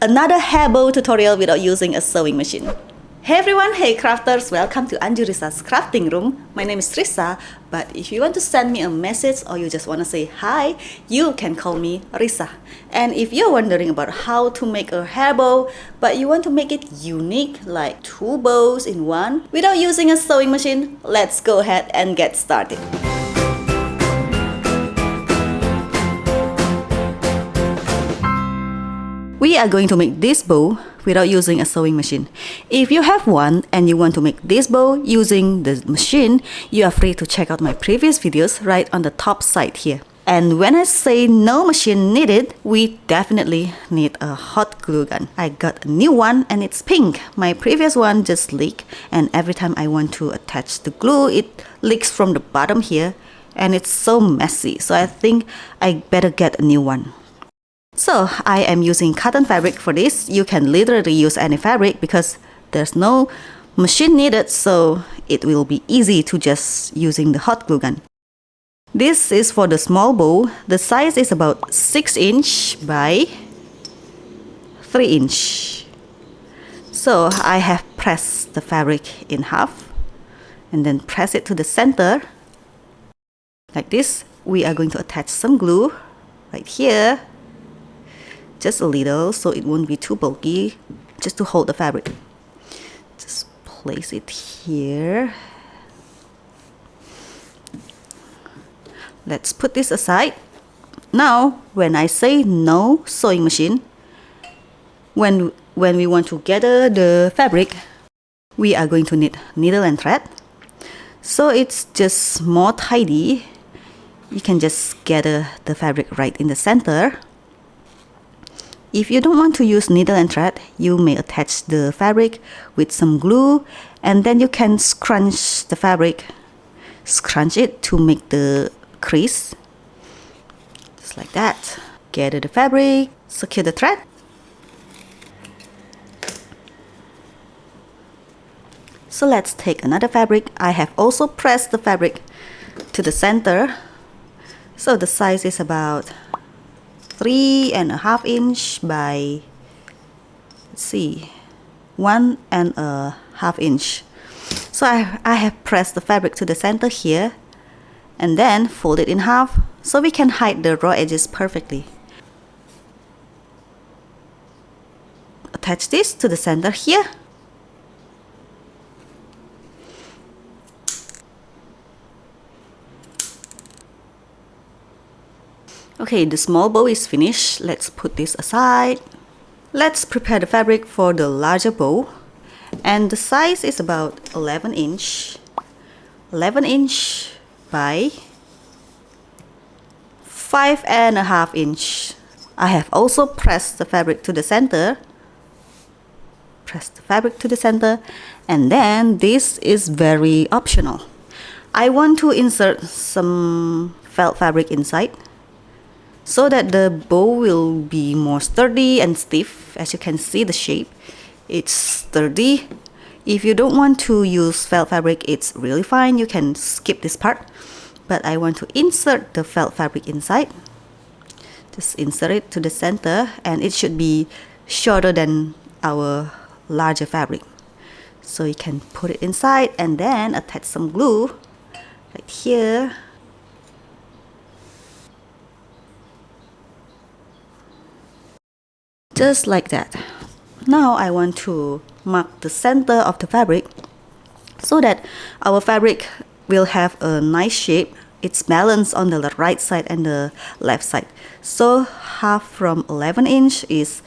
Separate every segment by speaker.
Speaker 1: another hair bow tutorial without using a sewing machine. Hey everyone, hey crafters, welcome to Anju Risa's crafting room. My name is Risa, but if you want to send me a message or you just want to say hi, you can call me Risa. And if you're wondering about how to make a hair bow, but you want to make it unique, like 2 bows in one, without using a sewing machine, let's go ahead and get started. We are going to make this bow without using a sewing machine. If you have one and you want to make this bow using the machine, you are free to check out my previous videos right on the top side here. And when I say no machine needed, we definitely need a hot glue gun. I got a new one and it's pink. My previous one just leaked, and every time I want to attach the glue, it leaks from the bottom here and it's so messy. So I think I better get a new one. So I am using cotton fabric for this. You can literally use any fabric because there's no machine needed, so it will be easy to just using the hot glue gun. This is for the small bow. The size is about 6 inch by 3 inch. So I have pressed the fabric in half and then press it to the center like this. We are going to attach some glue right here. Just a little, so it won't be too bulky, just to hold the fabric. Just place it here. Let's put this aside. Now, when I say no sewing machine, when we want to gather the fabric, we are going to need needle and thread. So it's just more tidy. You can just gather the fabric right in the center. If you don't want to use needle and thread, you may attach the fabric with some glue and then you can scrunch the fabric. Scrunch it to make the crease. Just like that. Gather the fabric, secure the thread. So let's take another fabric. I have also pressed the fabric to the center. So the size is about 3.5 inch by, let's see, 1.5 inch. So I have pressed the fabric to the center here and then fold it in half so we can hide the raw edges perfectly. Attach this to the center here. Okay, the small bow is finished. Let's put this aside. Let's prepare the fabric for the larger bow. And the size is about 11 inch. 11 inch by 5.5 inch. I have also pressed the fabric to the center. Press the fabric to the center. And then this is very optional. I want to insert some felt fabric inside, so that the bow will be more sturdy and stiff. As you can see the shape, it's sturdy. If you don't want to use felt fabric, it's really fine. You can skip this part. But I want to insert the felt fabric inside. Just insert it to the center and it should be shorter than our larger fabric. So you can put it inside and then attach some glue right here. Just like that. Now I want to mark the center of the fabric so that our fabric will have a nice shape. It's balanced on the right side and the left side. So half from 11 inch is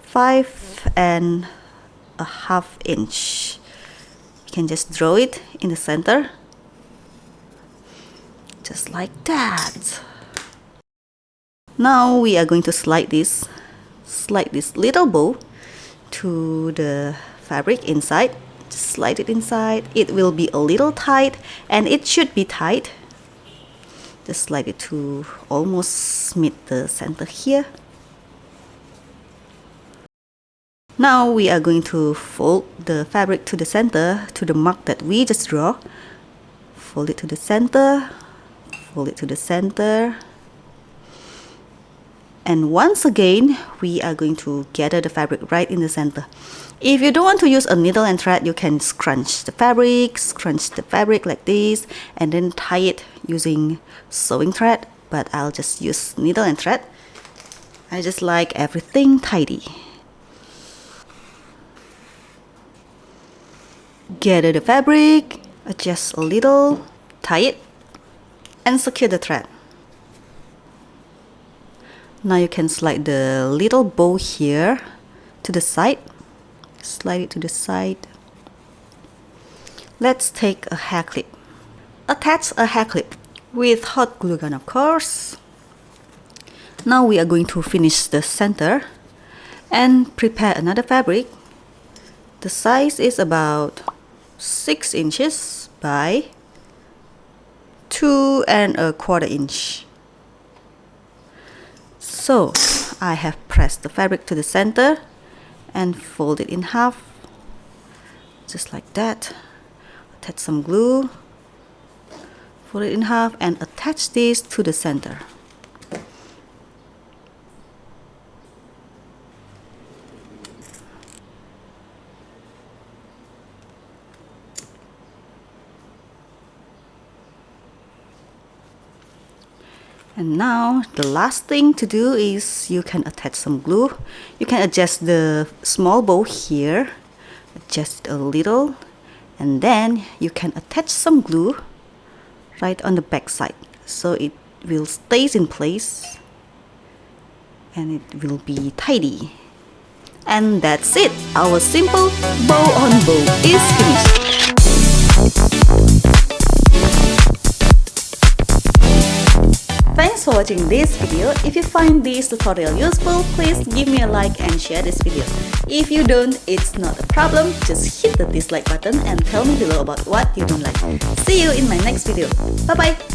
Speaker 1: 5.5 inch. You can just draw it in the center. Just like that. Now we are going to slide this little bow to the fabric inside. Just slide it inside. It will be a little tight and it should be tight. Just slide it to almost meet the center here. Now we are going to fold the fabric to the center, to the mark that we just draw. Fold it to the center, fold it to the center. And once again, we are going to gather the fabric right in the center. If you don't want to use a needle and thread, you can scrunch the fabric like this, and then tie it using sewing thread. But I'll just use needle and thread. I just like everything tidy. Gather the fabric, adjust a little, tie it, and secure the thread. Now you can slide the little bow here to the side. Slide it to the side. Let's take a hair clip. Attach a hair clip with hot glue gun, of course. Now we are going to finish the center and prepare another fabric. The size is about 6 inches by 2¼ inch. So I have pressed the fabric to the center and fold it in half, just like that. Attach some glue, fold it in half, and attach this to the center. And now the last thing to do is you can attach some glue. You can adjust the small bow here, adjust it a little, and then you can attach some glue right on the back side, so it will stay in place and it will be tidy. And that's it. Our simple bow on bow is finished. Thanks for watching this video. If you find this tutorial useful, please give me a like and share this video. If you don't, it's not a problem. Just hit the dislike button and tell me below about what you don't like. See you in my next video. Bye bye!